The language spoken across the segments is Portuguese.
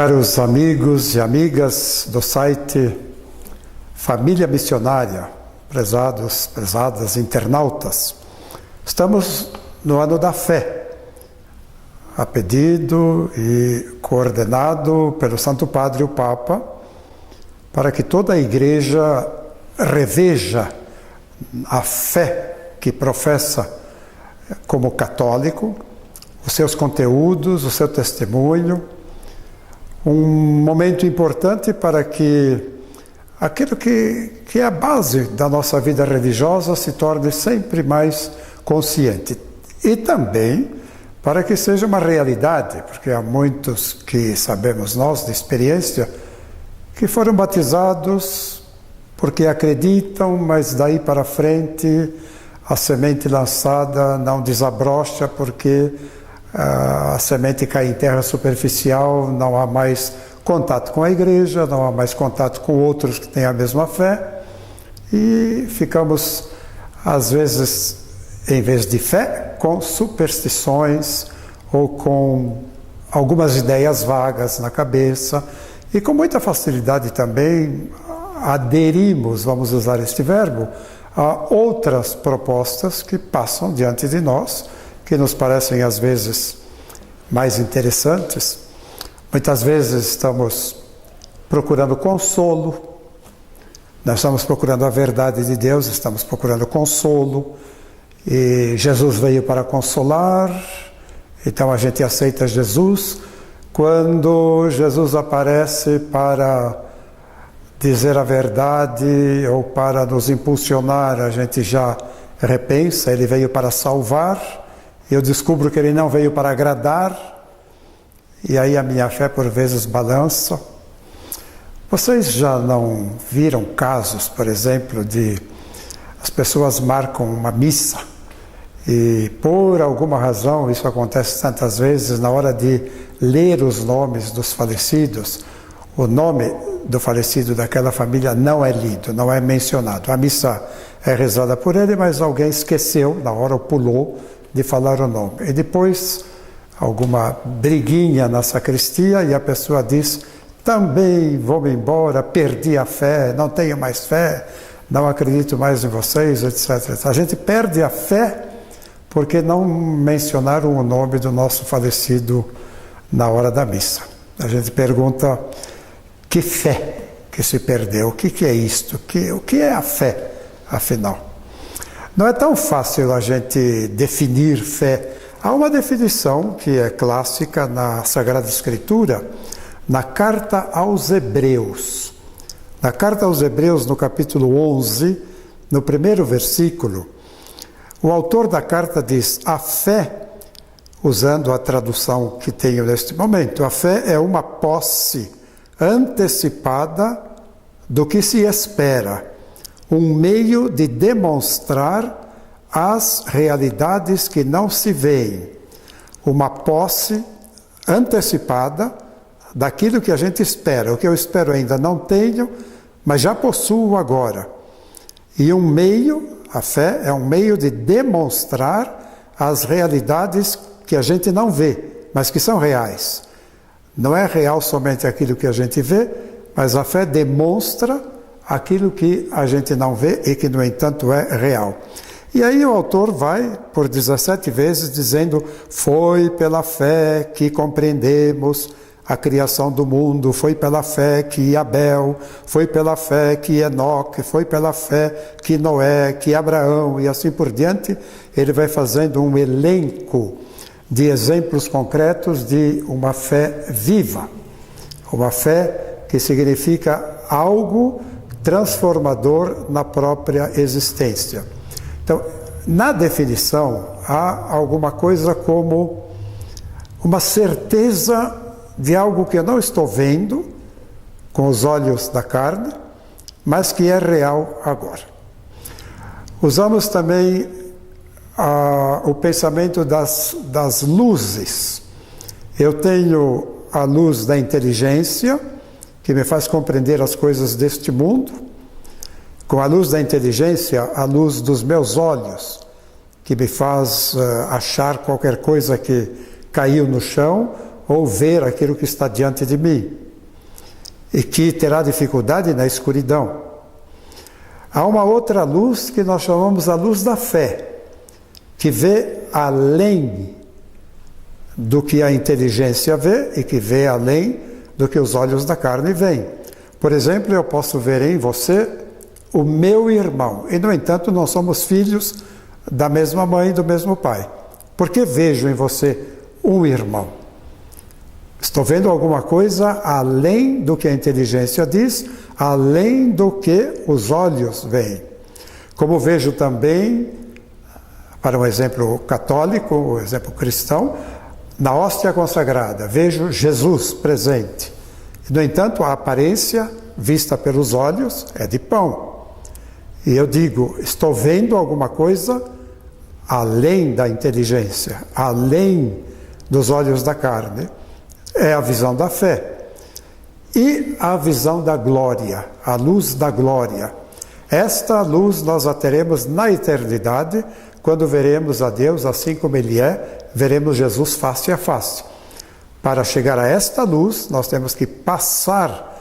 Caros amigos e amigas do site Família Missionária, prezadas internautas, estamos no ano da fé, a pedido e coordenado pelo Santo Padre, o Papa, para que toda a Igreja reveja a fé que professa como católico, os seus conteúdos, o seu testemunho, um momento importante para que aquilo que é a base da nossa vida religiosa se torne sempre mais consciente. E também para que seja uma realidade, porque há muitos que sabemos nós de experiência que foram batizados porque acreditam, mas daí para frente a semente lançada não desabrocha porque a semente cai em terra superficial, não há mais contato com a igreja, não há mais contato com outros que têm a mesma fé e ficamos, às vezes, em vez de fé, com superstições ou com algumas ideias vagas na cabeça e com muita facilidade também aderimos, vamos usar este verbo, a outras propostas que passam diante de nós, que nos parecem às vezes mais interessantes. Muitas vezes estamos procurando consolo, nós estamos procurando a verdade de Deus, estamos procurando consolo, e Jesus veio para consolar, então a gente aceita Jesus. Quando Jesus aparece para dizer a verdade ou para nos impulsionar, a gente já repensa, ele veio para salvar, eu descubro que ele não veio para agradar, e aí a minha fé por vezes balança. Vocês já não viram casos, por exemplo, de as pessoas marcam uma missa e por alguma razão, isso acontece tantas vezes, na hora de ler os nomes dos falecidos, o nome do falecido daquela família não é lido, não é mencionado. A missa é rezada por ele, mas alguém esqueceu, na hora pulou, de falar o nome. E depois, alguma briguinha na sacristia e a pessoa diz: também vou embora, perdi a fé, não tenho mais fé, não acredito mais em vocês, etc. A gente perde a fé porque não mencionaram o nome do nosso falecido na hora da missa. A gente pergunta: que fé que se perdeu? O que é isto? O que é a fé, afinal? Não é tão fácil a gente definir fé. Há uma definição que é clássica na Sagrada Escritura, na Carta aos Hebreus. Na Carta aos Hebreus, no capítulo 11, no primeiro versículo, o autor da carta diz: a fé, usando a tradução que tenho neste momento, a fé é uma posse antecipada do que se espera, um meio de demonstrar as realidades que não se veem, uma posse antecipada daquilo que a gente espera. O que eu espero ainda não tenho, mas já possuo agora. E um meio, a fé é um meio de demonstrar as realidades que a gente não vê, mas que são reais. Não é real somente aquilo que a gente vê, mas a fé demonstra aquilo que a gente não vê e que, no entanto, é real. E aí o autor vai, por 17 vezes, dizendo: foi pela fé que compreendemos a criação do mundo, foi pela fé que Abel, foi pela fé que Enoque, foi pela fé que Noé, que Abraão, e assim por diante. Ele vai fazendo um elenco de exemplos concretos de uma fé viva, uma fé que significa algo transformador na própria existência. Então, na definição, há alguma coisa como uma certeza de algo que eu não estou vendo com os olhos da carne, mas que é real agora. Usamos também o pensamento das luzes. Eu tenho a luz da inteligência, que me faz compreender as coisas deste mundo, com a luz da inteligência, a luz dos meus olhos, que me faz achar qualquer coisa que caiu no chão, ou ver aquilo que está diante de mim, e que terá dificuldade na escuridão. Há uma outra luz que nós chamamos a luz da fé, que vê além do que a inteligência vê e que vê além do que os olhos da carne veem. Por exemplo, eu posso ver em você o meu irmão, e no entanto não somos filhos da mesma mãe e do mesmo pai. Porque vejo em você um irmão. Estou vendo alguma coisa além do que a inteligência diz, além do que os olhos veem. Como vejo também, para um exemplo católico, um exemplo cristão, na hóstia consagrada, vejo Jesus presente. No entanto, a aparência vista pelos olhos é de pão. E eu digo, estou vendo alguma coisa além da inteligência, além dos olhos da carne. É a visão da fé. E a visão da glória, a luz da glória. Esta luz nós a teremos na eternidade, quando veremos a Deus assim como Ele é, veremos Jesus face a face. Para chegar a esta luz, nós temos que passar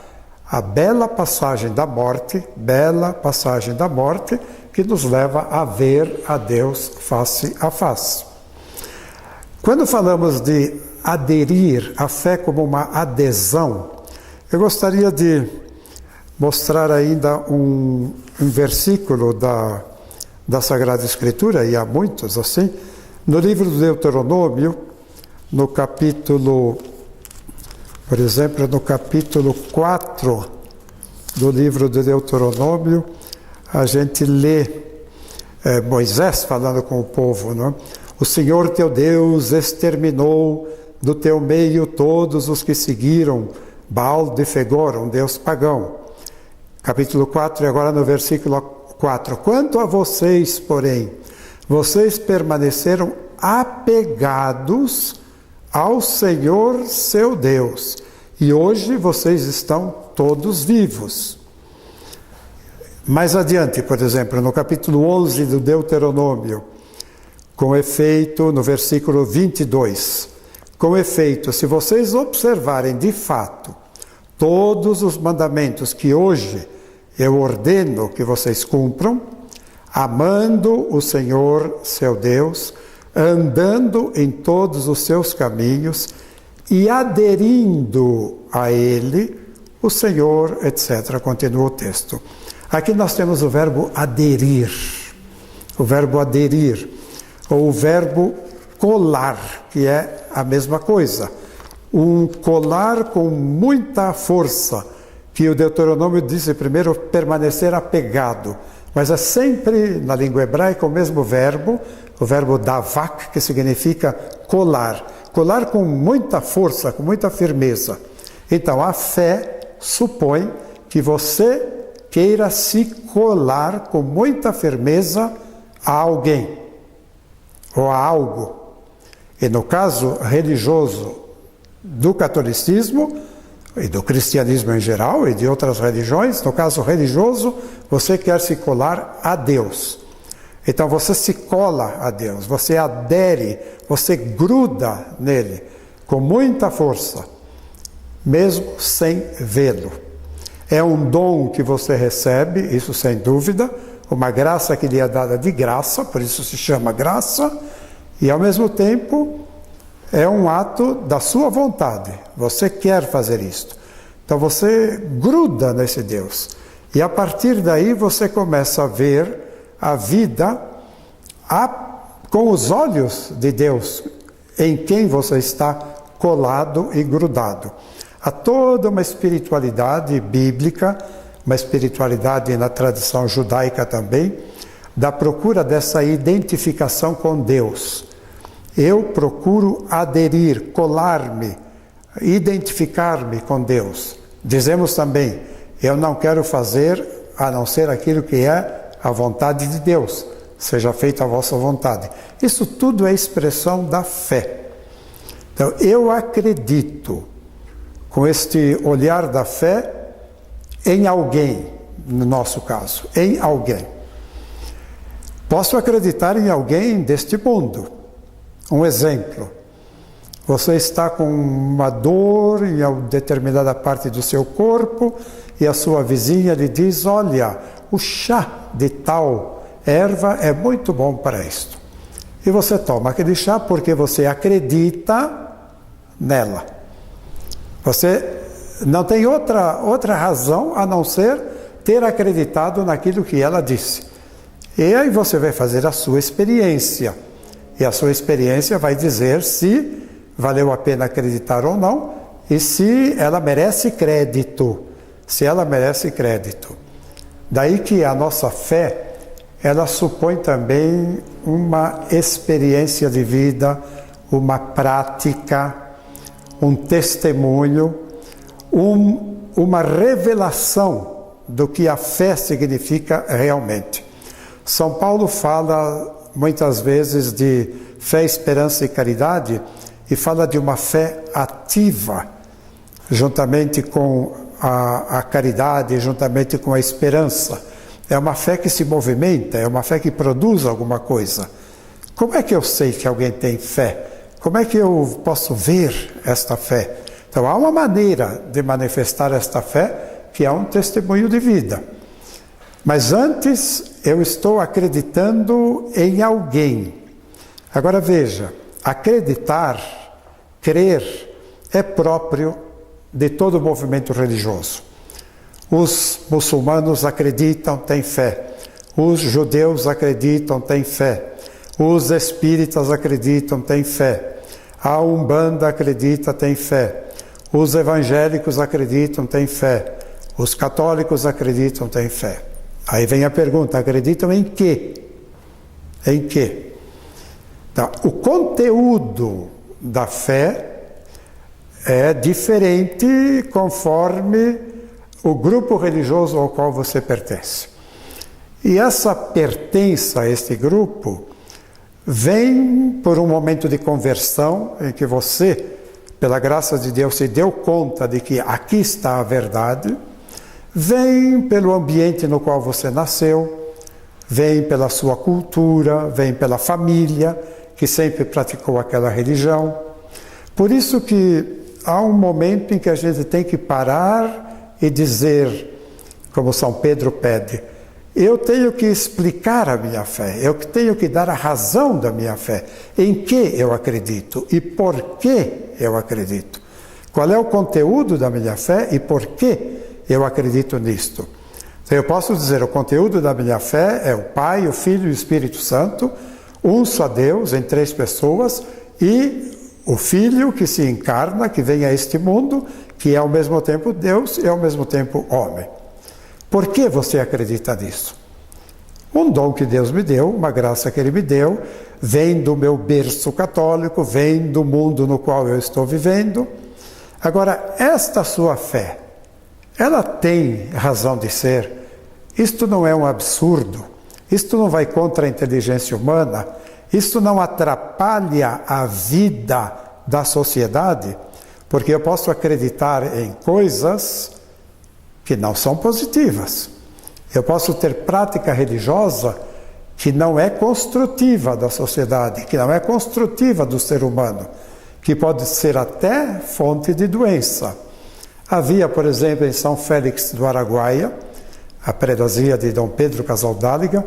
a bela passagem da morte, que nos leva a ver a Deus face a face. Quando falamos de aderir à fé como uma adesão, eu gostaria de mostrar ainda um versículo da Sagrada Escritura, e há muitos assim, no livro do Deuteronômio, no capítulo, por exemplo, no capítulo 4 do livro do Deuteronômio, a gente lê Moisés falando com o povo, não é? O Senhor teu Deus exterminou do teu meio todos os que seguiram Baal de Fegor, um deus pagão. Capítulo 4, e agora no versículo 4. Quanto a vocês, porém, vocês permaneceram apegados ao Senhor seu Deus, e hoje vocês estão todos vivos. Mais adiante, por exemplo, no capítulo 11 do Deuteronômio, com efeito, no versículo 22, com efeito, se vocês observarem de fato todos os mandamentos que hoje eu ordeno que vocês cumpram, amando o Senhor seu Deus, andando em todos os seus caminhos e aderindo a Ele, o Senhor, etc. Continua o texto. Aqui nós temos o verbo aderir, ou o verbo colar, que é a mesma coisa. Um colar com muita força, que o Deuteronômio diz primeiro permanecer apegado, mas é sempre na língua hebraica o mesmo verbo, o verbo davak, que significa colar com muita força, com muita firmeza. Então a fé supõe que você queira se colar com muita firmeza a alguém ou a algo. E no caso religioso do catolicismo e do cristianismo em geral e de outras religiões, no caso religioso, você quer se colar a Deus. Então você se cola a Deus, você adere, você gruda nele com muita força, mesmo sem vê-lo. É um dom que você recebe, isso sem dúvida, uma graça que lhe é dada de graça, por isso se chama graça, e ao mesmo tempo é um ato da sua vontade. Você quer fazer isto. Então você gruda nesse Deus. E a partir daí você começa a ver a vida com os olhos de Deus, em quem você está colado e grudado. Há toda uma espiritualidade bíblica, uma espiritualidade na tradição judaica também, da procura dessa identificação com Deus. Eu procuro aderir, colar-me, identificar-me com Deus. Dizemos também, eu não quero fazer a não ser aquilo que é a vontade de Deus, seja feita a vossa vontade. Isso tudo é expressão da fé. Então, eu acredito, com este olhar da fé, em alguém, no nosso caso, em alguém. Posso acreditar em alguém deste mundo. Um exemplo, Você está com uma dor em uma determinada parte do seu corpo e a sua vizinha lhe diz: olha, o chá de tal erva é muito bom para isto. E você toma aquele chá porque você acredita nela. Você não tem outra razão a não ser ter acreditado naquilo que ela disse. E aí você vai fazer a sua experiência. E a sua experiência vai dizer se valeu a pena acreditar ou não e se ela merece crédito. Se ela merece crédito. Daí que a nossa fé, ela supõe também uma experiência de vida, uma prática, um testemunho, uma revelação do que a fé significa realmente. São Paulo fala muitas vezes de fé, esperança e caridade e fala de uma fé ativa, juntamente com a caridade, juntamente com a esperança. É uma fé que se movimenta, é uma fé que produz alguma coisa. Como é que eu sei que alguém tem fé? Como é que eu posso ver esta fé? Então, há uma maneira de manifestar esta fé, que é um testemunho de vida. Mas antes, eu estou acreditando em alguém. Agora veja, acreditar, crer, é próprio de todo movimento religioso. Os muçulmanos acreditam, têm fé. Os judeus acreditam, têm fé. Os espíritas acreditam, têm fé. A Umbanda acredita, tem fé. Os evangélicos acreditam, têm fé. Os católicos acreditam, têm fé. Aí vem a pergunta: acreditam em quê? Em quê? Então, o conteúdo da fé é diferente conforme o grupo religioso ao qual você pertence. E essa pertença a este grupo vem por um momento de conversão em que você, pela graça de Deus, se deu conta de que aqui está a verdade, vem pelo ambiente no qual você nasceu, vem pela sua cultura, vem pela família que sempre praticou aquela religião. Por isso que há um momento em que a gente tem que parar e dizer, como São Pedro pede: eu tenho que explicar a minha fé, eu tenho que dar a razão da minha fé, em que eu acredito e por que eu acredito. Qual é o conteúdo da minha fé e por que eu acredito nisto. Então, eu posso dizer, o conteúdo da minha fé é o Pai, o Filho e o Espírito Santo, um só Deus em três pessoas, e o Filho que se encarna, que vem a este mundo, que é ao mesmo tempo Deus e ao mesmo tempo homem. Por que você acredita nisso? Um dom que Deus me deu, uma graça que Ele me deu, vem do meu berço católico, vem do mundo no qual eu estou vivendo. Agora, esta sua fé, ela tem razão de ser. Isto não é um absurdo, isto não vai contra a inteligência humana, isto não atrapalha a vida da sociedade, porque eu posso acreditar em coisas que não são positivas. Eu posso ter prática religiosa que não é construtiva da sociedade, que não é construtiva do ser humano, que pode ser até fonte de doença. Havia, por exemplo, em São Félix do Araguaia, a prelazia de Dom Pedro Casaldáliga,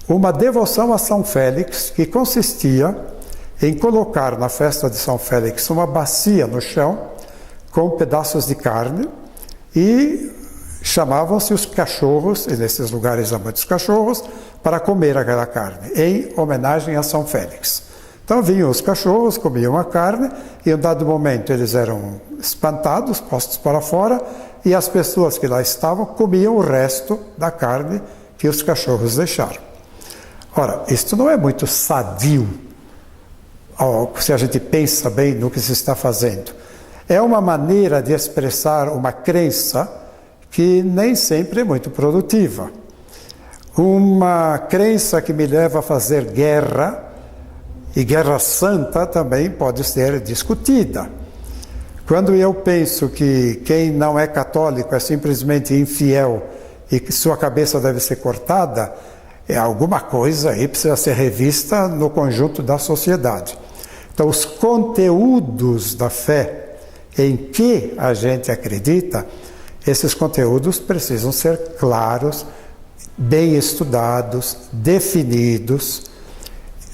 uma devoção a São Félix que consistia em colocar na festa de São Félix uma bacia no chão com pedaços de carne e chamavam-se os cachorros, e nesses lugares há muitos cachorros, para comer aquela carne, em homenagem a São Félix. Então vinham os cachorros, comiam a carne, e em um dado momento eles eram espantados, postos para fora, e as pessoas que lá estavam comiam o resto da carne que os cachorros deixaram. Ora, isto não é muito sadio, se a gente pensa bem no que se está fazendo. É uma maneira de expressar uma crença que nem sempre é muito produtiva. Uma crença que me leva a fazer guerra, e guerra santa também pode ser discutida. Quando eu penso que quem não é católico é simplesmente infiel e que sua cabeça deve ser cortada, alguma coisa aí precisa ser revista no conjunto da sociedade. Então, os conteúdos da fé em que a gente acredita, esses conteúdos precisam ser claros, bem estudados, definidos,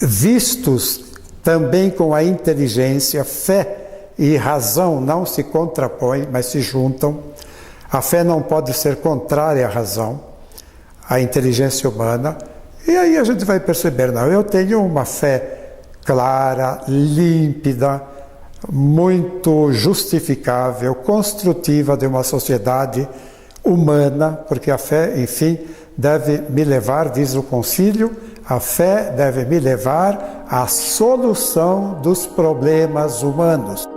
vistos também com a inteligência. Fé e razão não se contrapõem, mas se juntam. A fé não pode ser contrária à razão, à inteligência humana. E aí a gente vai perceber, não, eu tenho uma fé clara, límpida, muito justificável, construtiva de uma sociedade humana, porque a fé, enfim, deve me levar, diz o concílio, a fé deve me levar à solução dos problemas humanos.